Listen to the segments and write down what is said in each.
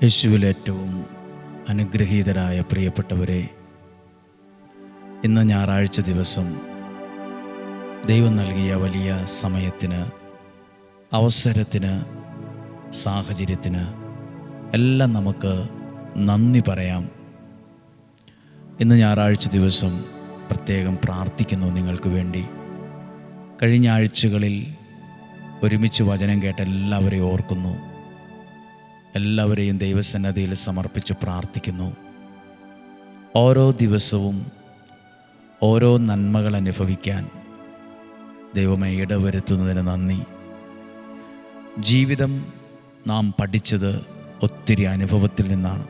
യേശുവിൽ ഏറ്റവും അനുഗ്രഹീതരായ പ്രിയപ്പെട്ടവരെ, ഇന്ന് ഞായറാഴ്ച ദിവസം ദൈവം നൽകിയ വലിയ സമയത്തിന്, അവസരത്തിന്, സാഹചര്യത്തിന് എല്ലാം നമുക്ക് നന്ദി പറയാം. ഇന്ന് ഞായറാഴ്ച ദിവസം പ്രത്യേകം പ്രാർത്ഥിക്കുന്നു നിങ്ങൾക്ക് വേണ്ടി. കഴിഞ്ഞ ആഴ്ചകളിൽ ഒരുമിച്ച് വചനം കേട്ട എല്ലാവരെയും ഓർക്കുന്നു. എല്ലാവരെയും ദൈവസന്നിധിയിൽ സമർപ്പിച്ച് പ്രാർത്ഥിക്കുന്നു. ഓരോ ദിവസവും ഓരോ നന്മകൾ അനുഭവിക്കാൻ ദൈവമേ ഇടവരുത്തുന്നതിന് നന്ദി. ജീവിതം നാം പഠിച്ചത് ഒത്തിരി അനുഭവത്തിൽ നിന്നാണ്.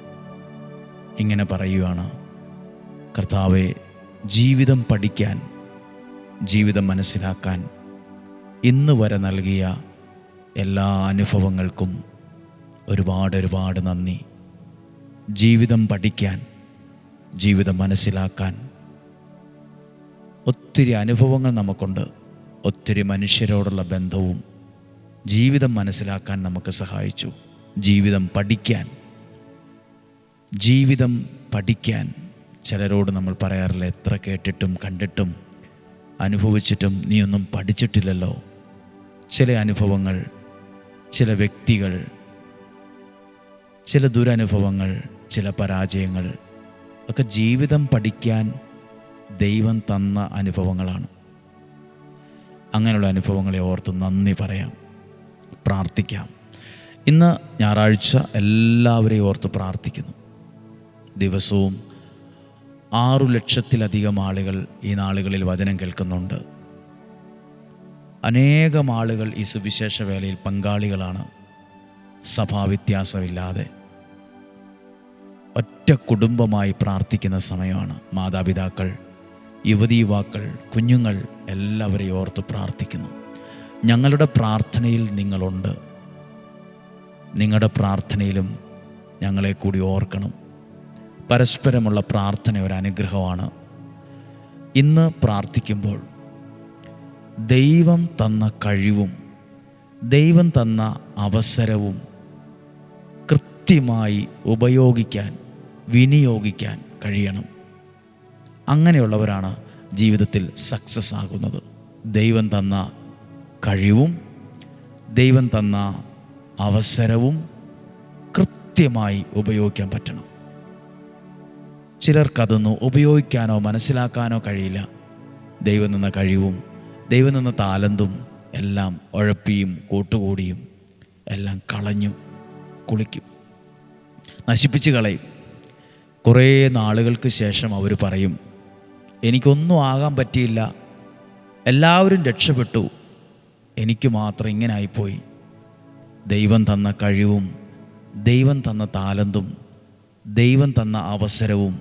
ഇങ്ങനെ പറയുകയാണ്, കർത്താവേ, ജീവിതം പഠിക്കാൻ, ജീവിതം മനസ്സിലാക്കാൻ ഇന്ന് വരെ നൽകിയ എല്ലാ അനുഭവങ്ങൾക്കും ഒരുപാട് നന്ദി. ജീവിതം പഠിക്കാൻ, ജീവിതം മനസ്സിലാക്കാൻ ഒത്തിരി അനുഭവങ്ങൾ നമുക്കുണ്ട്. ഒത്തിരി മനുഷ്യരോടുള്ള ബന്ധവും ജീവിതം മനസ്സിലാക്കാൻ നമുക്ക് സഹായിച്ചു. ജീവിതം പഠിക്കാൻ ചിലരോട് നമ്മൾ പറയാറില്ല, എത്ര കേട്ടിട്ടും കണ്ടിട്ടും അനുഭവിച്ചിട്ടും നീയൊന്നും പഠിച്ചിട്ടില്ലല്ലോ. ചില അനുഭവങ്ങൾ, ചില വ്യക്തികൾ, ചില ദുരനുഭവങ്ങൾ, ചില പരാജയങ്ങൾ ഒക്കെ ജീവിതം പഠിക്കാൻ ദൈവം തന്ന അനുഭവങ്ങളാണ്. അങ്ങനെയുള്ള അനുഭവങ്ങളെ ഓർത്ത് നന്ദി പറയാം, പ്രാർത്ഥിക്കാം. ഇന്ന് ഞായറാഴ്ച എല്ലാവരെയും ഓർത്ത് പ്രാർത്ഥിക്കുന്നു. ദിവസവും 6 ലക്ഷത്തിലധികം ആളുകൾ ഈ നാളുകളിൽ വചനം കേൾക്കുന്നുണ്ട്. അനേകം ആളുകൾ ഈ സുവിശേഷ വേലയിൽ പങ്കാളികളാണ്. സഭാവ്യത്യാസമില്ലാതെ ഒറ്റ കുടുംബമായി പ്രാർത്ഥിക്കുന്ന സമയമാണ്. മാതാപിതാക്കൾ, യുവതീ-യുവാക്കൾ, കുഞ്ഞുങ്ങൾ എല്ലാവരെയും ഓർത്ത് പ്രാർത്ഥിക്കുന്നു. ഞങ്ങളുടെ പ്രാർത്ഥനയിൽ നിങ്ങളുണ്ട്. നിങ്ങളുടെ പ്രാർത്ഥനയിലും ഞങ്ങളെ കൂടി ഓർക്കണം. പരസ്പരമുള്ള പ്രാർത്ഥന ഒരു അനുഗ്രഹമാണ്. ഇന്ന് പ്രാർത്ഥിക്കുമ്പോൾ ദൈവം തന്ന കഴിവും ദൈവം തന്ന അവസരവും കൃത്യമായി ഉപയോഗിക്കാൻ, വിനിയോഗിക്കാൻ കഴിയണം. അങ്ങനെയുള്ളവരാണ് ജീവിതത്തിൽ സക്സസ് ആകുന്നത്. ദൈവം തന്ന കഴിവും ദൈവം തന്ന അവസരവും കൃത്യമായി ഉപയോഗിക്കാൻ പറ്റണം. ചിലർക്കതൊന്നും ഉപയോഗിക്കാനോ മനസ്സിലാക്കാനോ കഴിയില്ല. ദൈവം തന്ന കഴിവും ദൈവം തന്ന താലന്തും എല്ലാം ഉഴപ്പിയും കൂട്ടുകൂടിയും എല്ലാം കുളിക്കും, നശിപ്പിച്ച് കളയും. കുറേ നാളുകൾക്ക് ശേഷം അവർ പറയും, എനിക്കൊന്നും ആകാൻ പറ്റിയില്ല, എല്ലാവരും രക്ഷപ്പെട്ടു, എനിക്ക് മാത്രം ഇങ്ങനെ ആയിപ്പോയി. ദൈവം തന്ന കഴിവും ദൈവം തന്ന താലന്തും ദൈവം തന്ന അവസരവും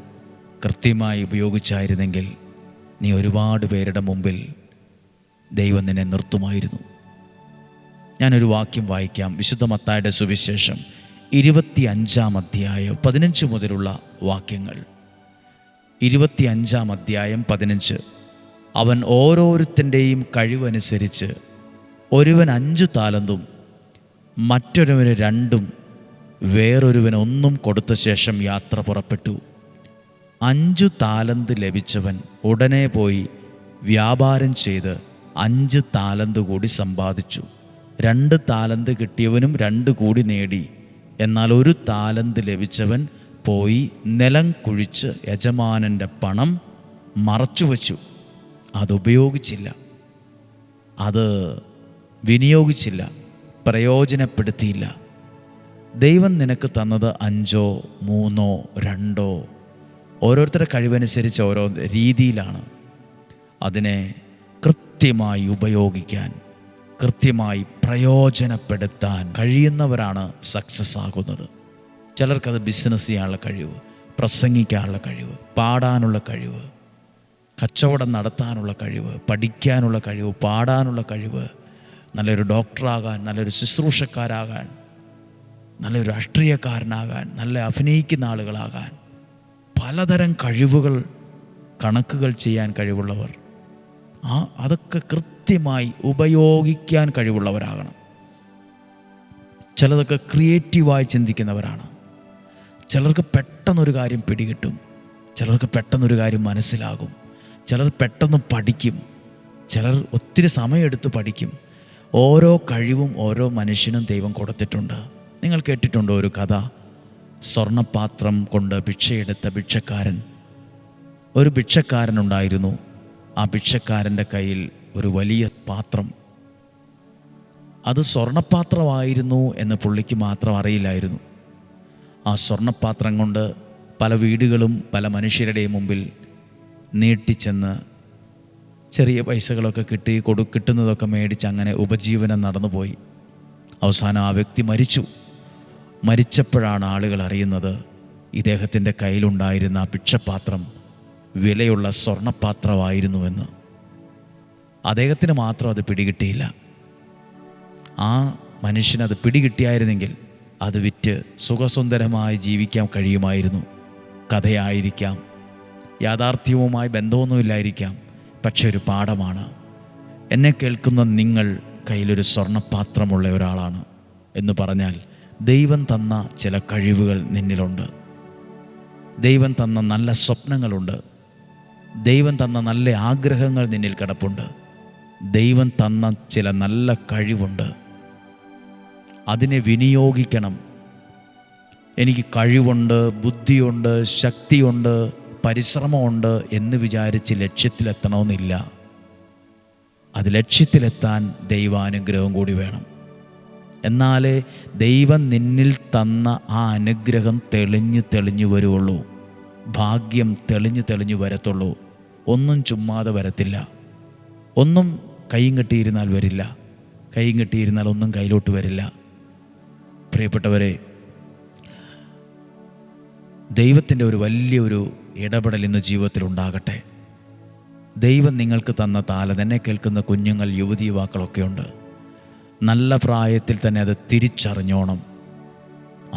കൃത്യമായി ഉപയോഗിച്ചായിരുന്നെങ്കിൽ നീ ഒരുപാട് പേരുടെ മുമ്പിൽ ദൈവം നിന്നെ നിർത്തുമായിരുന്നു. ഞാനൊരു വാക്യം വായിക്കാം. വിശുദ്ധ മത്തായിയുടെ സുവിശേഷം 25-ാം അധ്യായം 15 മുതലുള്ള വാക്യങ്ങൾ. 25-ാം അധ്യായം 15. അവൻ ഓരോരുത്തൻ്റെയും കഴിവനുസരിച്ച് ഒരുവൻ 5 താലന്തും മറ്റൊരുവന് 2 വേറൊരുവന് 1 കൊടുത്ത ശേഷം യാത്ര പുറപ്പെട്ടു. 5 താലന്ത് ലഭിച്ചവൻ ഉടനെ പോയി വ്യാപാരം ചെയ്ത് 5 താലന്ത് കൂടി സമ്പാദിച്ചു. 2 താലന്ത് കിട്ടിയവനും 2 കൂടി നേടി. എന്നാൽ 1 താലന്ത് ലഭിച്ചവൻ പോയി നിലം കുഴിച്ച് യജമാനൻ്റെ പണം മറച്ചുവെച്ചു. അതുപയോഗിച്ചില്ല, അത് വിനിയോഗിച്ചില്ല, പ്രയോജനപ്പെടുത്തിയില്ല. ദൈവം നിനക്ക് തന്നത് 5, 3, 2 ഓരോരുത്തരുടെ കഴിവനുസരിച്ച് ഓരോ രീതിയിലാണ്. അതിനെ കൃത്യമായി ഉപയോഗിക്കാൻ, കൃത്യമായി പ്രയോജനപ്പെടുത്താൻ കഴിയുന്നവരാണ് സക്സസ് ആകുന്നത്. ചിലർക്കത് ബിസിനസ് ചെയ്യാനുള്ള കഴിവ്, പ്രസംഗിക്കാനുള്ള കഴിവ്, പാടാനുള്ള കഴിവ്, കച്ചവടം നടത്താനുള്ള കഴിവ്, പഠിക്കാനുള്ള കഴിവ്, പാടാനുള്ള കഴിവ്, നല്ലൊരു ഡോക്ടറാകാൻ, നല്ലൊരു ശുശ്രൂഷക്കാരാകാൻ, നല്ലൊരു രാഷ്ട്രീയക്കാരനാകാൻ, നല്ല അഭിനയിക്കുന്ന ആളുകളാകാൻ, പലതരം കഴിവുകൾ, കണക്കുകൾ ചെയ്യാൻ കഴിവുള്ളവർ, അതൊക്കെ കൃത്യമായി ഉപയോഗിക്കാൻ കഴിവുള്ളവരാകണം. ചിലതൊക്കെ ക്രിയേറ്റീവായി ചിന്തിക്കുന്നവരാണ്. ചിലർക്ക് പെട്ടെന്നൊരു കാര്യം പിടികിട്ടും, ചിലർക്ക് പെട്ടെന്നൊരു കാര്യം മനസ്സിലാകും, ചിലർ പെട്ടെന്ന് പഠിക്കും, ചിലർ ഒത്തിരി സമയമെടുത്ത് പഠിക്കും. ഓരോ കഴിവും ഓരോ മനുഷ്യനും ദൈവം കൊടുത്തിട്ടുണ്ട്. നിങ്ങൾ കേട്ടിട്ടുണ്ടോ ഒരു കഥ? സ്വർണ്ണപാത്രം കൊണ്ട് ഭിക്ഷയെടുത്ത ഭിക്ഷക്കാരൻ. ഒരു ഭിക്ഷക്കാരനുണ്ടായിരുന്നു. ആ ഭിക്ഷക്കാരൻ്റെ കയ്യിൽ ഒരു വലിയ പാത്രം. അത് സ്വർണ്ണപാത്രമായിരുന്നു എന്ന് പുള്ളിക്ക് മാത്രം അറിയില്ലായിരുന്നു. ആ സ്വർണ്ണപാത്രം കൊണ്ട് പല വീടുകളും പല മനുഷ്യരുടെയും മുമ്പിൽ നീട്ടിച്ചെന്ന് ചെറിയ പൈസകളൊക്കെ കിട്ടുന്നതൊക്കെ മേടിച്ച് അങ്ങനെ ഉപജീവനം നടന്നുപോയി. അവസാനം ആ വ്യക്തി മരിച്ചു. മരിച്ചപ്പോഴാണ് ആളുകൾ അറിയുന്നത് ഇദ്ദേഹത്തിൻ്റെ കയ്യിലുണ്ടായിരുന്ന ആ ഭിക്ഷപാത്രം വിലയുള്ള സ്വർണ്ണപാത്രമായിരുന്നുവെന്ന്. അദ്ദേഹത്തിന് മാത്രം അത് പിടികിട്ടിയില്ല. ആ മനുഷ്യനത് പിടികിട്ടിയായിരുന്നെങ്കിൽ അത് വിറ്റ് സുഖസുന്ദരമായി ജീവിക്കാൻ കഴിയുമായിരുന്നു. കഥയായിരിക്കാം, യാഥാർത്ഥ്യവുമായി ബന്ധമൊന്നുമില്ലായിരിക്കാം, പക്ഷെ ഒരു പാഠമാണ്. എന്നെ കേൾക്കുന്ന നിങ്ങൾ കയ്യിലൊരു സ്വർണ്ണപാത്രമുള്ള ഒരാളാണ് എന്ന് പറഞ്ഞാൽ ദൈവം തന്ന ചില കഴിവുകൾ നിന്നിലുണ്ട്. ദൈവം തന്ന നല്ല സ്വപ്നങ്ങളുണ്ട്. ദൈവം തന്ന നല്ല ആഗ്രഹങ്ങൾ നിന്നിൽ കിടപ്പുണ്ട്. ദൈവം തന്ന ചില നല്ല കഴിവുണ്ട്. അതിനെ വിനിയോഗിക്കണം. എനിക്ക് കഴിവുണ്ട്, ബുദ്ധിയുണ്ട്, ശക്തിയുണ്ട്, പരിശ്രമമുണ്ട് എന്ന് വിചാരിച്ച് ലക്ഷ്യത്തിലെത്തണമെന്നില്ല. അത് ലക്ഷ്യത്തിലെത്താൻ ദൈവാനുഗ്രഹം കൂടി വേണം. എന്നാലേ ദൈവം നിന്നിൽ തന്ന ആ അനുഗ്രഹം തെളിഞ്ഞു വരുള്ളൂ. ഭാഗ്യം തെളിഞ്ഞു വരത്തുള്ളൂ. ഒന്നും ചുമ്മാതെ വരത്തില്ല. ഒന്നും കൈയും കെട്ടിയിരുന്നാൽ വരില്ല. കൈയും കെട്ടിയിരുന്നാൽ ഒന്നും കയ്യിലോട്ട് വരില്ല. പ്രിയപ്പെട്ടവരെ, ദൈവത്തിൻ്റെ ഒരു വലിയൊരു ഇടപെടൽ ഇന്ന് ജീവിതത്തിൽ ഉണ്ടാകട്ടെ. ദൈവം നിങ്ങൾക്ക് തന്ന താലന്ത്, എന്നെ കേൾക്കുന്ന കുഞ്ഞുങ്ങൾ, യുവതി യുവാക്കളൊക്കെ ഉണ്ട്. നല്ല പ്രായത്തിൽ തന്നെ അത് തിരിച്ചറിഞ്ഞോണം,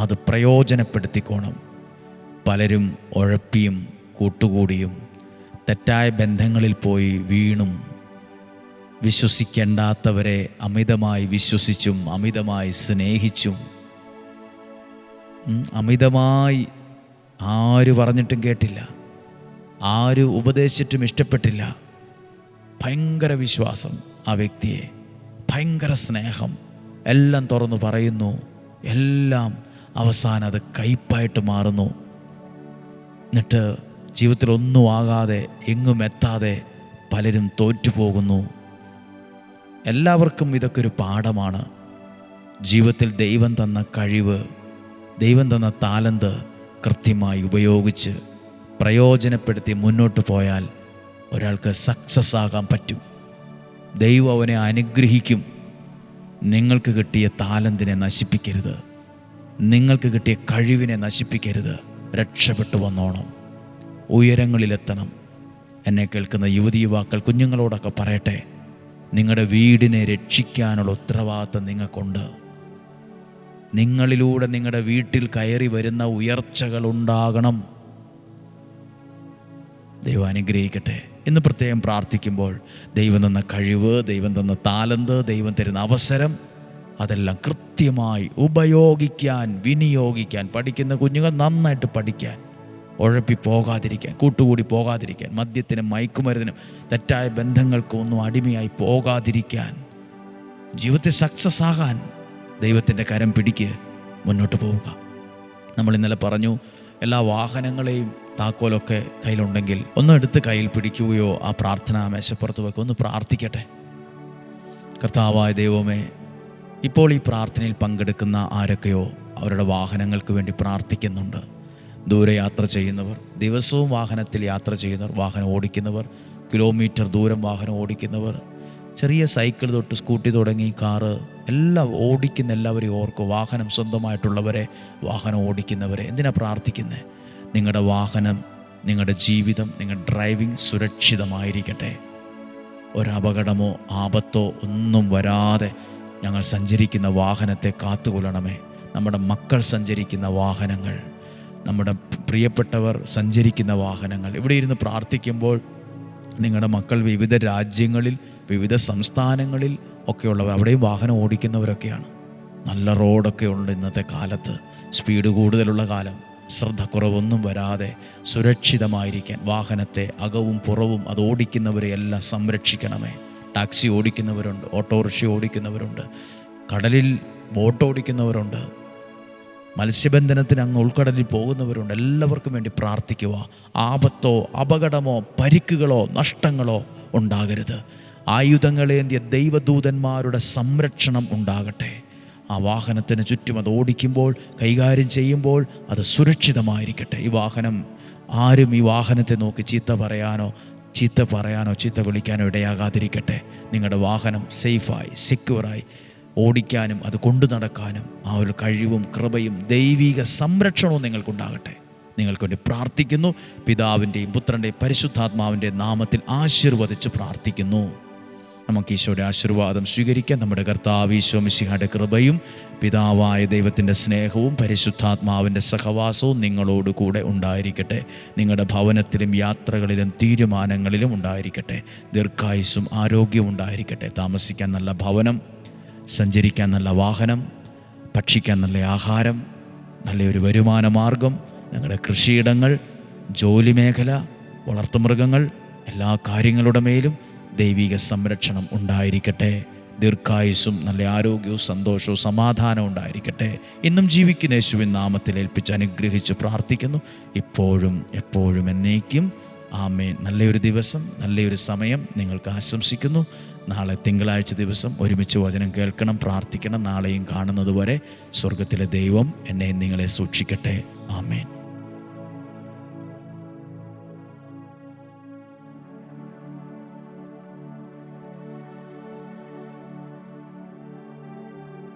അത് പ്രയോജനപ്പെടുത്തിക്കോണം. പലരും ഉഴപ്പിയും കൂട്ടുകൂടിയും തെറ്റായ ബന്ധങ്ങളിൽ പോയി വീണും വിശ്വസിക്കേണ്ടാത്തവരെ അമിതമായി വിശ്വസിച്ചും അമിതമായി സ്നേഹിച്ചും അമിതമായി ആര് പറഞ്ഞിട്ടും കേട്ടില്ല, ആര് ഉപദേശിച്ചിട്ടും ഇഷ്ടപ്പെട്ടില്ല. ഭയങ്കര വിശ്വാസം ആ വ്യക്തിയെ, ഭയങ്കര സ്നേഹം, എല്ലാം തുറന്നു പറയുന്നു, എല്ലാം അവസാനം അത് കയ്പായിട്ട് മാറുന്നു. എന്നിട്ട് ജീവിതത്തിൽ ഒന്നും ആകാതെ എങ്ങും എത്താതെ പലരും തോറ്റുപോകുന്നു. എല്ലാവർക്കും ഇതൊക്കെ ഒരു പാഠമാണ്. ജീവിതത്തിൽ ദൈവം തന്ന കഴിവ്, ദൈവം തന്ന താലന്ത് കൃത്യമായി ഉപയോഗിച്ച് പ്രയോജനപ്പെടുത്തി മുന്നോട്ട് പോയാൽ ഒരാൾക്ക് സക്സസ് ആകാൻ പറ്റും. ദൈവം അവനെ അനുഗ്രഹിക്കും. നിങ്ങൾക്ക് കിട്ടിയ താലന്തിനെ നശിപ്പിക്കരുത്. നിങ്ങൾക്ക് കിട്ടിയ കഴിവിനെ നശിപ്പിക്കരുത്. രക്ഷപ്പെട്ടു വന്നോണം, ഉയരങ്ങളിലെത്തണം. എന്നെ കേൾക്കുന്ന യുവതി യുവാക്കൾ കുഞ്ഞുങ്ങളോടൊക്കെ പറയട്ടെ, നിങ്ങളുടെ വീടിനെ രക്ഷിക്കാനുള്ള ഉത്തരവാദിത്തം നിങ്ങൾക്കുണ്ട്. നിങ്ങളിലൂടെ നിങ്ങളുടെ വീട്ടിൽ കയറി വരുന്ന ഉയർച്ചകൾ ഉണ്ടാകണം. ദൈവം അനുഗ്രഹിക്കട്ടെ. ഇന്ന് പ്രത്യേകം പ്രാർത്ഥിക്കുമ്പോൾ ദൈവം തന്ന കഴിവ്, ദൈവം തന്ന താലന്ത്, ദൈവം തരുന്ന അവസരം, അതെല്ലാം കൃത്യമായി ഉപയോഗിക്കാൻ, വിനിയോഗിക്കാൻ പഠിക്കുന്ന കുഞ്ഞുങ്ങൾ നന്നായിട്ട് പഠിക്കാൻ, ഉഴപ്പി പോകാതിരിക്കാൻ, കൂട്ടുകൂടി പോകാതിരിക്കാൻ, മദ്യത്തിനും മയക്കുമരുന്നിനും തെറ്റായ ബന്ധങ്ങൾക്കും ഒന്നും അടിമയായി പോകാതിരിക്കാൻ, ജീവിതത്തിൽ സക്സസ് ആകാൻ ദൈവത്തിൻ്റെ കരം പിടിക്ക്, മുന്നോട്ട് പോവുക. നമ്മൾ ഇന്നലെ പറഞ്ഞു, എല്ലാ വാഹനങ്ങളെയും താക്കോലൊക്കെ കയ്യിലുണ്ടെങ്കിൽ ഒന്ന് എടുത്ത് കയ്യിൽ പിടിക്കുകയോ ആ പ്രാർത്ഥനാ മേശപ്പുറത്ത് വെക്കുക, ഒന്ന് പ്രാർത്ഥിക്കട്ടെ. കർത്താവായ ദൈവമേ, ഇപ്പോൾ ഈ പ്രാർത്ഥനയിൽ പങ്കെടുക്കുന്ന ആരൊക്കെയോ അവരുടെ വാഹനങ്ങൾക്ക് വേണ്ടി പ്രാർത്ഥിക്കുന്നുണ്ട്. ദൂരെ യാത്ര ചെയ്യുന്നവർ, ദിവസവും വാഹനത്തിൽ യാത്ര ചെയ്യുന്നവർ, വാഹനം ഓടിക്കുന്നവർ, കിലോമീറ്റർ ദൂരം വാഹനം ഓടിക്കുന്നവർ, ചെറിയ സൈക്കിൾ തൊട്ട് സ്കൂട്ടി തുടങ്ങി കാറ് എല്ലാം ഓടിക്കുന്ന എല്ലാവരെയും ഓർക്കും. വാഹനം സ്വന്തമായിട്ടുള്ളവരെ, വാഹനം ഓടിക്കുന്നവരെ എന്തിനാ പ്രാർത്ഥിക്കുന്നത്? നിങ്ങളുടെ വാഹനം, നിങ്ങളുടെ ജീവിതം, നിങ്ങളുടെ ഡ്രൈവിംഗ് സുരക്ഷിതമായിരിക്കട്ടെ. ഒരപകടമോ ആപത്തോ ഒന്നും വരാതെ ഞങ്ങൾ സഞ്ചരിക്കുന്ന വാഹനത്തെ കാത്തുകൊള്ളണമേ. നമ്മുടെ മക്കൾ സഞ്ചരിക്കുന്ന വാഹനങ്ങൾ, നമ്മുടെ പ്രിയപ്പെട്ടവർ സഞ്ചരിക്കുന്ന വാഹനങ്ങൾ, ഇവിടെ ഇരുന്ന് പ്രാർത്ഥിക്കുമ്പോൾ നിങ്ങളുടെ മക്കൾ വിവിധ രാജ്യങ്ങളിൽ, വിവിധ സംസ്ഥാനങ്ങളിൽ ഒക്കെയുള്ളവർ, അവിടെയും വാഹനം ഓടിക്കുന്നവരൊക്കെയാണ്. നല്ല റോഡൊക്കെ ഉണ്ട് ഇന്നത്തെ കാലത്ത്, സ്പീഡ് കൂടുതലുള്ള കാലം. ശ്രദ്ധക്കുറവൊന്നും വരാതെ സുരക്ഷിതമായിരിക്കാൻ വാഹനത്തെ അകവും പുറവും അത് ഓടിക്കുന്നവരെയെല്ലാം സംരക്ഷിക്കണമേ. ടാക്സി ഓടിക്കുന്നവരുണ്ട്, ഓട്ടോറിക്ഷ ഓടിക്കുന്നവരുണ്ട്, കടലിൽ ബോട്ട് ഓടിക്കുന്നവരുണ്ട്, മത്സ്യബന്ധനത്തിന് അങ്ങ് ഉൾക്കടലിൽ പോകുന്നവരുണ്ട്. എല്ലാവർക്കും വേണ്ടി പ്രാർത്ഥിക്കുക. ആപത്തോ അപകടമോ പരിക്കുകളോ നഷ്ടങ്ങളോ ഉണ്ടാകരുത്. ആയുധങ്ങളേന്തിയ ദൈവദൂതന്മാരുടെ സംരക്ഷണം ഉണ്ടാകട്ടെ. ആ വാഹനത്തിന് ചുറ്റും അത് ഓടിക്കുമ്പോൾ, കൈകാര്യം ചെയ്യുമ്പോൾ അത് സുരക്ഷിതമായിരിക്കട്ടെ. ഈ വാഹനം ആരും ഈ വാഹനത്തെ നോക്കി ചീത്ത പറയാനോ ചീത്ത വിളിക്കാനോ ഇടയാകാതിരിക്കട്ടെ. നിങ്ങളുടെ വാഹനം സേഫായി സെക്യൂറായി ഓടിക്കാനും അത് കൊണ്ടു നടക്കാനും ആ ഒരു കഴിവും കൃപയും ദൈവിക സംരക്ഷണവും നിങ്ങൾക്കുണ്ടാകട്ടെ. നിങ്ങൾക്ക് വേണ്ടി പ്രാർത്ഥിക്കുന്നു. പിതാവിൻ്റെയും പുത്രൻ്റെയും പരിശുദ്ധാത്മാവിൻ്റെ നാമത്തിൽ ആശീർവദിച്ച് പ്രാർത്ഥിക്കുന്നു. നമുക്ക് ഈശോയുടെ ആശീർവാദം സ്വീകരിക്കാൻ. നമ്മുടെ കർത്താവ് ഈശോ മിശിഹായുടെ കൃപയും പിതാവായ ദൈവത്തിൻ്റെ സ്നേഹവും പരിശുദ്ധാത്മാവിൻ്റെ സഹവാസവും നിങ്ങളോട് കൂടെ ഉണ്ടായിരിക്കട്ടെ. നിങ്ങളുടെ ഭവനത്തിലും യാത്രകളിലും തീരുമാനങ്ങളിലും ഉണ്ടായിരിക്കട്ടെ. ദീർഘായുസ്സും ആരോഗ്യവും ഉണ്ടായിരിക്കട്ടെ. താമസിക്കാൻ നല്ല ഭവനം, സഞ്ചരിക്കാൻ നല്ല വാഹനം, ഭക്ഷിക്കാൻ നല്ല ആഹാരം, നല്ലൊരു വരുമാന മാർഗം, ഞങ്ങളുടെ കൃഷിയിടങ്ങൾ, ജോലി മേഖല, വളർത്തുമൃഗങ്ങൾ, എല്ലാ കാര്യങ്ങളുടെ മേലും ദൈവിക സംരക്ഷണം ഉണ്ടായിരിക്കട്ടെ. ദീർഘായുസ്സും നല്ല ആരോഗ്യവും സന്തോഷവും സമാധാനവും ഉണ്ടായിരിക്കട്ടെ. ഇന്നും ജീവിക്കുന്ന യേശുവിൻ നാമത്തിൽ ഏൽപ്പിച്ച് അനുഗ്രഹിച്ച് പ്രാർത്ഥിക്കുന്നു, ഇപ്പോഴും എപ്പോഴും എന്നേക്കും. ആമേൻ. നല്ലൊരു ദിവസം, നല്ലൊരു സമയം നിങ്ങൾക്ക് ആശംസിക്കുന്നു. നാളെ തിങ്കളാഴ്ച ദിവസം ഒരുമിച്ച് വചനം കേൾക്കണം, പ്രാർത്ഥിക്കണം. നാളെയും കാണുന്നത് വരെ സ്വർഗത്തിലെ ദൈവം എന്നെ നിങ്ങളെ സൂക്ഷിക്കട്ടെ. ആമേൻ.